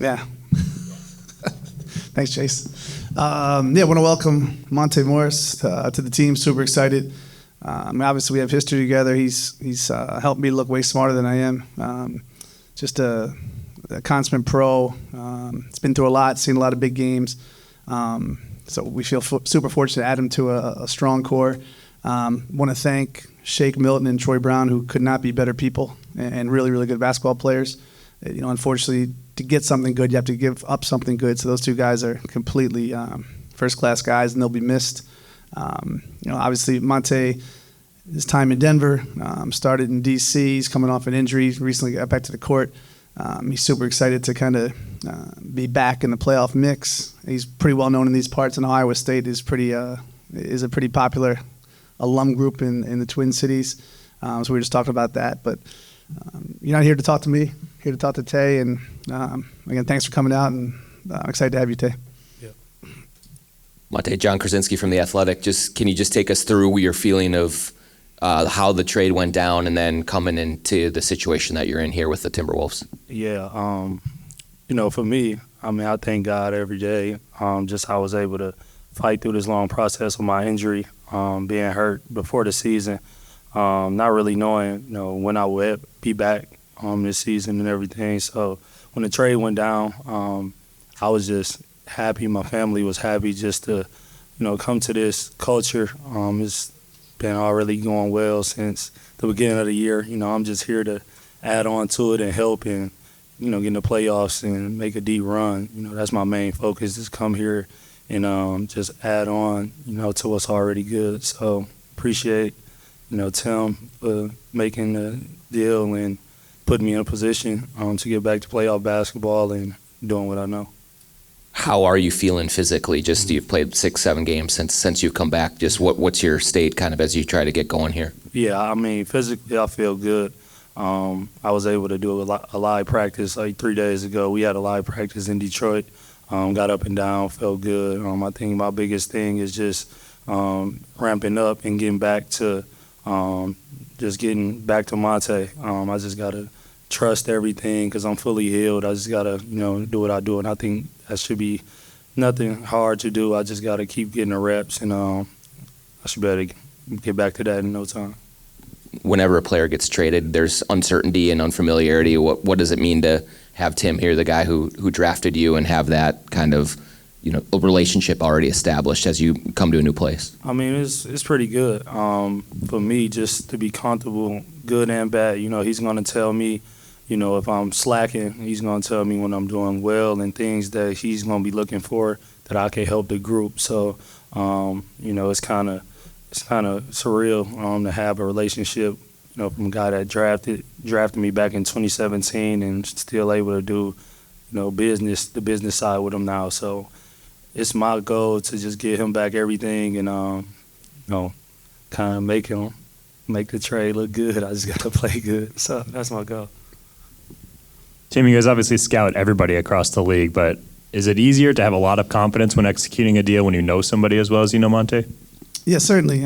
Yeah. Thanks, Chase. I want to welcome Monte Morris to the team. Super excited. Obviously, we have history together. He's helped me look way smarter than I am. Just a consummate pro. He's been through a lot, seen a lot of big games. So we feel super fortunate to add him to a strong core. Want to thank Shake Milton and Troy Brown, who could not be better people and really, really good basketball players. Unfortunately, to get something good, you have to give up something good. So those two guys are completely first-class guys, and they'll be missed. Obviously, Monte, his time in Denver, started in D.C. He's coming off an injury. Recently got back to the court. He's super excited to kind of be back in the playoff mix. He's pretty well known in these parts, and Iowa State is a pretty popular alum group in the Twin Cities. So we were just talking about that. But you're not here to talk to me, here to talk to Tay. And again, thanks for coming out, and I'm excited to have you, Tay. Monte, John Krasinski from The Athletic. Can you just take us through your feeling of how the trade went down and then coming into the situation that you're in here with the Timberwolves? Yeah, for me, I thank God every day. Just I was able to fight through this long process with my injury, being hurt before the season, not really knowing, when I would be back this season and everything. So when the trade went down, I was just happy. My family was happy just to, come to this culture. It's been already going well since the beginning of the year. I'm just here to add on to it and help and, get in the playoffs and make a deep run. That's my main focus, is come here and just add on, to what's already good. So appreciate, Tim for making the deal and putting me in a position to get back to playoff basketball and doing what I know. How are you feeling physically? Just you've played 6-7 games since you've come back. Just what's your state kind of as you try to get going here? Yeah, physically I feel good. I was able to do a live practice like 3 days ago. We had a live practice in Detroit. Got up and down, felt good. I think my biggest thing is just ramping up and getting back to Monte. I just got to trust everything because I'm fully healed. I just got to, do what I do, and I think that should be nothing hard to do. I just got to keep getting the reps, and I should be able to get back to that in no time. Whenever a player gets traded, there's uncertainty and unfamiliarity. What does it mean to have Tim here, the guy who drafted you, and have that kind of a relationship already established as you come to a new place? It's pretty good. For me, just to be comfortable, good and bad. He's going to tell me, if I'm slacking, he's going to tell me when I'm doing well and things that he's going to be looking for that I can help the group. So, it's kind of surreal to have a relationship, from a guy that drafted me back in 2017 and still able to do, the business side with him now. So it's my goal to just get him back everything and, kind of make the trade look good. I just got to play good. So that's my goal. Tim, you guys obviously scout everybody across the league, but is it easier to have a lot of confidence when executing a deal when you know somebody as well as you know Monte? Yeah, certainly.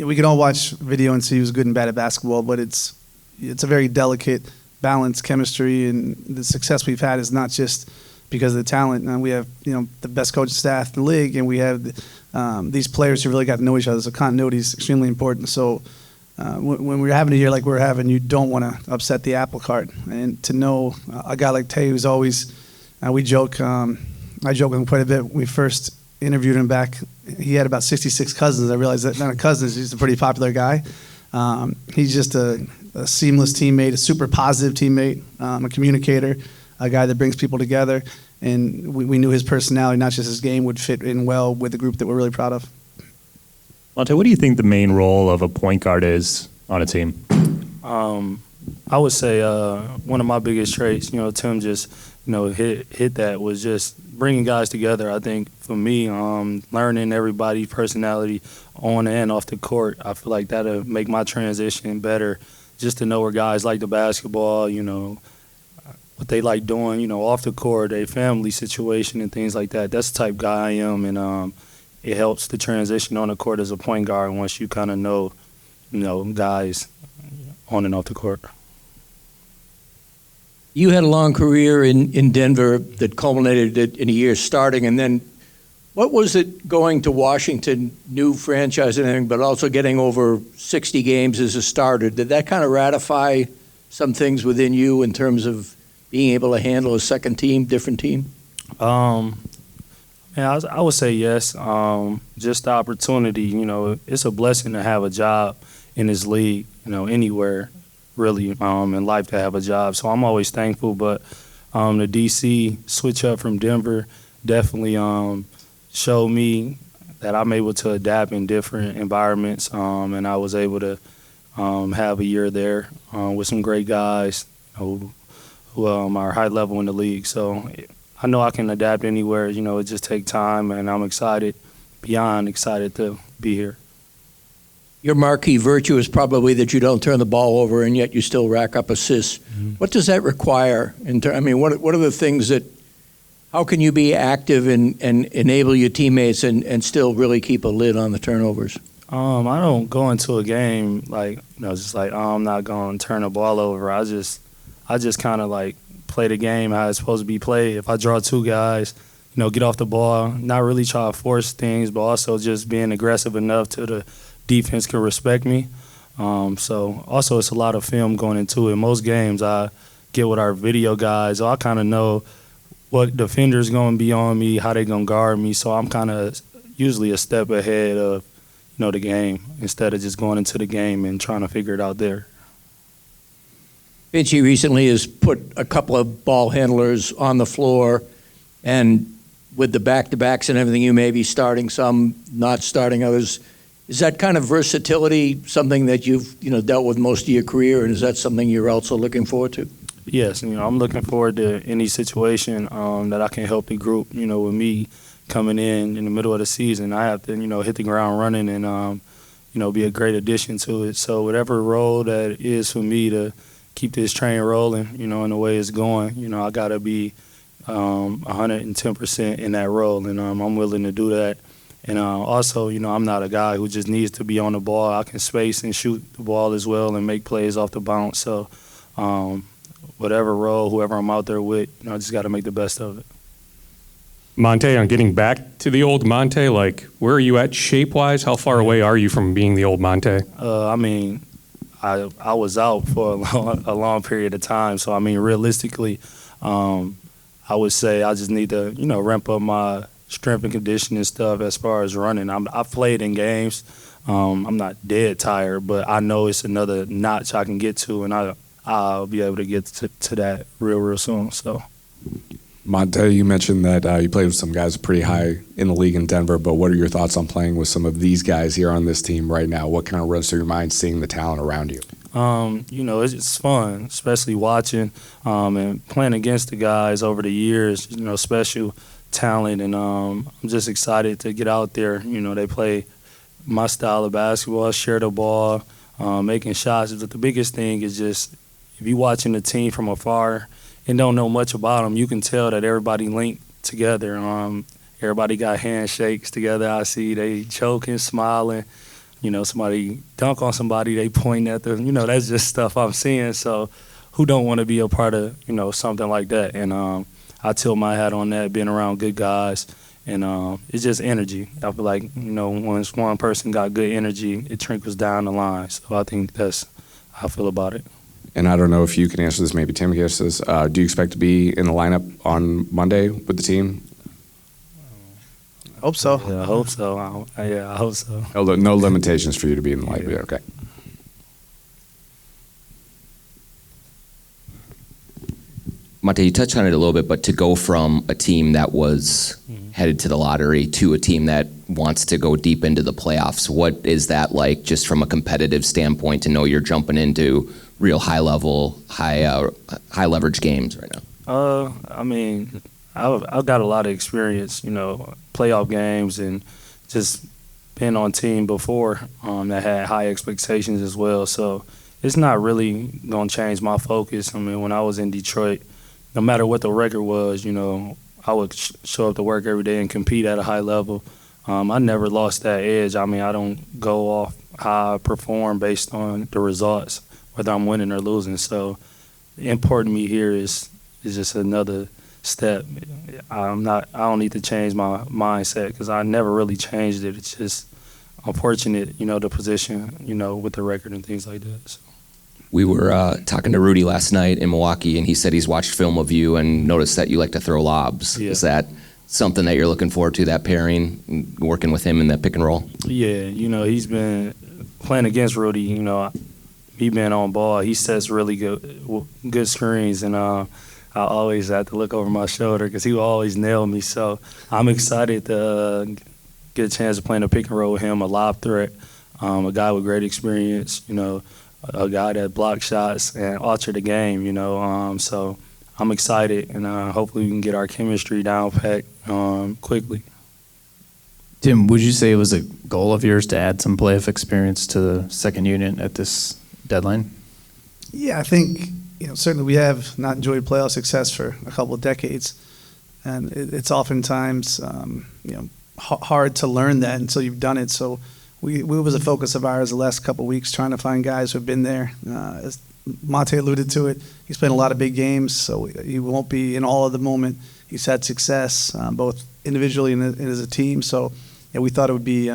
We can all watch video and see who's good and bad at basketball, but it's a very delicate, balanced chemistry, and the success we've had is not just because of the talent. We have the best coaching staff in the league, and we have these players who really got to know each other. So continuity is extremely important. So when we're having a year like we're having, you don't want to upset the apple cart. And to know a guy like Tay, who's always, I joke with him quite a bit. When we first interviewed him back, he had about 66 cousins. I realized that not a cousin, he's a pretty popular guy. He's just a seamless teammate, a super positive teammate, a communicator, a guy that brings people together. And we knew his personality, not just his game, would fit in well with the group that we're really proud of. Monte, what do you think the main role of a point guard is on a team? I would say one of my biggest traits, Tim just, hit that, was just bringing guys together. I think for me, learning everybody's personality on and off the court, I feel like that'll make my transition better, just to know where guys like the basketball, what they like doing, off the court, their family situation and things like that. That's the type of guy I am, and it helps the transition on the court as a point guard once you kind of know, guys on and off the court. You had a long career in Denver that culminated in a year starting, and then what was it going to Washington, new franchise and everything, but also getting over 60 games as a starter? Did that kind of ratify some things within you in terms of being able to handle a second team, different team? Yeah, I would say yes. Just the opportunity, it's a blessing to have a job in this league, anywhere really in life to have a job. So I'm always thankful. But the DC switch up from Denver definitely showed me that I'm able to adapt in different environments, and I was able to have a year there with some great guys who are high level in the league. So I know I can adapt anywhere. It just takes time, and I'm beyond excited to be here. Your marquee virtue is probably that you don't turn the ball over, and yet you still rack up assists. Mm-hmm. What does that require? What are the things that? How can you be active and enable your teammates and still really keep a lid on the turnovers? I don't go into a game I'm not going to turn the ball over. I just kind of play the game how it's supposed to be played. If I draw two guys, get off the ball, not really try to force things, but also just being aggressive enough to the defense can respect me. So also it's a lot of film going into it. Most games I get with our video guys, so I kind of know what defender's going to be on me, how they going to guard me. So I'm kind of usually a step ahead of the game instead of just going into the game and trying to figure it out there. Vinci recently has put a couple of ball handlers on the floor, and with the back-to-backs and everything, you may be starting some, not starting others. Is that kind of versatility something that you've dealt with most of your career, and is that something you're also looking forward to? Yes, I'm looking forward to any situation that I can help the group. With me coming in the middle of the season, I have to hit the ground running and be a great addition to it. So whatever role that is for me to keep this train rolling, in the way it's going, I got to be 110% in that role, and I'm willing to do that. And also, I'm not a guy who just needs to be on the ball. I can space and shoot the ball as well and make plays off the bounce. So whatever role, whoever I'm out there with, I just got to make the best of it. Monte, on getting back to the old Monte, where are you at shape-wise? How far away are you from being the old Monte? I was out for a long period of time. So, realistically, I would say I just need to, ramp up my strength and conditioning stuff as far as running. I've played in games. I'm not dead tired, but I know it's another notch I can get to, and I'll be able to get to that real soon. So, Monte, you mentioned that you played with some guys pretty high in the league in Denver, but what are your thoughts on playing with some of these guys here on this team right now? What kind of runs through your mind seeing the talent around you? It's fun, especially watching and playing against the guys over the years, special talent, and I'm just excited to get out there. They play my style of basketball, share the ball, making shots. But the biggest thing is just if you're watching the team from afar and don't know much about them, you can tell that everybody linked together. Everybody got handshakes together. I see they choking, smiling. Somebody dunk on somebody, they point at them. That's just stuff I'm seeing. So who don't want to be a part of, something like that? And I tilt my hat on that, being around good guys. And it's just energy. I feel like, once one person got good energy, it trickles down the line. So I think that's how I feel about it. And I don't know if you can answer this, maybe Tim can answer this. Do you expect to be in the lineup on Monday with the team? Hope so. Yeah, I hope so. I hope so. No limitations for you to be in the lineup. Yeah. Okay. Monte, you touched on it a little bit, but to go from a team that was headed to the lottery to a team that wants to go deep into the playoffs, what is that like just from a competitive standpoint to know you're jumping into real high level, high leverage games right now? I've got a lot of experience, playoff games and just been on team before that had high expectations as well. So it's not really going to change my focus. When I was in Detroit, no matter what the record was, I would show up to work every day and compete at a high level. I never lost that edge. I don't go off how I perform based on the results, whether I'm winning or losing. So importing me here is just another step. I don't need to change my mindset because I never really changed it. It's just unfortunate, the position, with the record and things like that. So. We were talking to Rudy last night in Milwaukee, and he said he's watched film of you and noticed that you like to throw lobs. Yeah. Is that something that you're looking forward to, that pairing, working with him in that pick and roll? Yeah, he's been playing against Rudy. He been on ball. He sets really good screens, and I always have to look over my shoulder because he will always nail me. So I'm excited to get a chance to play in a pick and roll with him, a lob threat, a guy with great experience, a guy that blocks shots and alter the game, so I'm excited, and hopefully we can get our chemistry down pat quickly. Tim, would you say it was a goal of yours to add some playoff experience to the second unit at this deadline? Yeah, I think certainly we have not enjoyed playoff success for a couple of decades, and it's oftentimes hard to learn that until you've done it. So we was a focus of ours the last couple of weeks, trying to find guys who've been there. As Monte alluded to it, he's played a lot of big games, so he won't be in all of the moment. He's had success both individually and as a team. So we thought it would be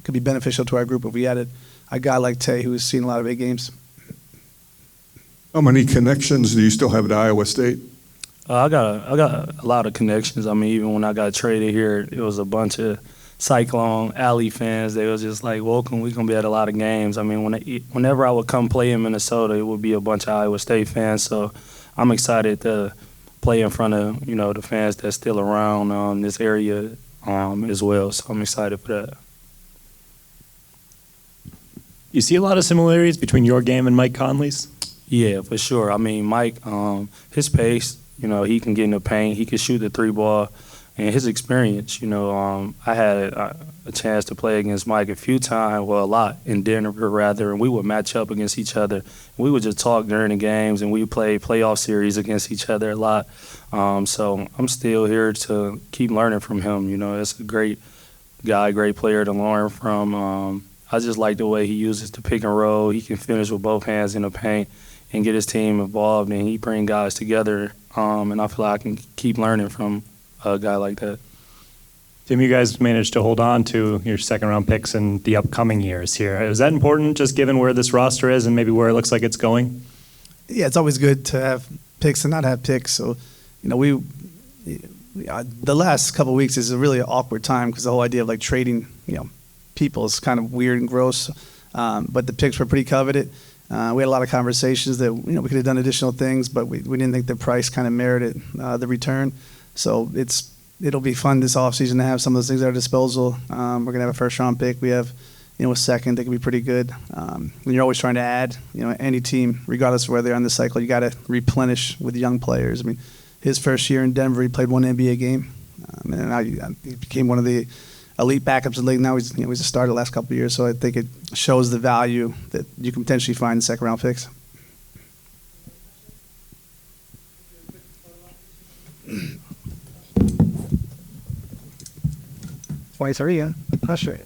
could be beneficial to our group if we added a guy like Tay, who's seen a lot of big games. How many connections do you still have at Iowa State? I got a lot of connections. I mean, even when I got traded here, it was a bunch of Cyclone Alley fans. They was just like, welcome, we're going to be at a lot of games. I mean, whenever I would come play in Minnesota, it would be a bunch of Iowa State fans. So I'm excited to play in front of, the fans that's still around this area as well. So I'm excited for that. You see a lot of similarities between your game and Mike Conley's? Yeah, for sure. I mean, Mike, his pace, he can get in the paint. He can shoot the three ball. And his experience, I had a chance to play against Mike a lot in Denver, rather, and we would match up against each other. We would just talk during the games, and we played playoff series against each other a lot. So I'm still here to keep learning from him. It's a great guy, great player to learn from. I just like the way he uses the pick and roll. He can finish with both hands in the paint and get his team involved, and he brings guys together. And I feel like I can keep learning from a guy like that. Tim, you guys managed to hold on to your second-round picks in the upcoming years here. Is that important, just given where this roster is and maybe where it looks like it's going? Yeah, it's always good to have picks and not have picks. So, the last couple of weeks is a really awkward time because the whole idea of trading, people is kind of weird and gross. But the picks were pretty coveted. We had a lot of conversations that we could have done additional things, but we didn't think the price kind of merited the return. So it'll be fun this offseason to have some of those things at our disposal. We're gonna have a first round pick. We have a second that can be pretty good. When you're always trying to add, any team, regardless of where they're on the cycle, you got to replenish with young players. I mean, his first year in Denver, he played one NBA game, and now he became one of the elite backups in the league. Now he's a starter the last couple of years. So I think it shows the value that you can potentially find in second round picks. 23 again. Frustrated.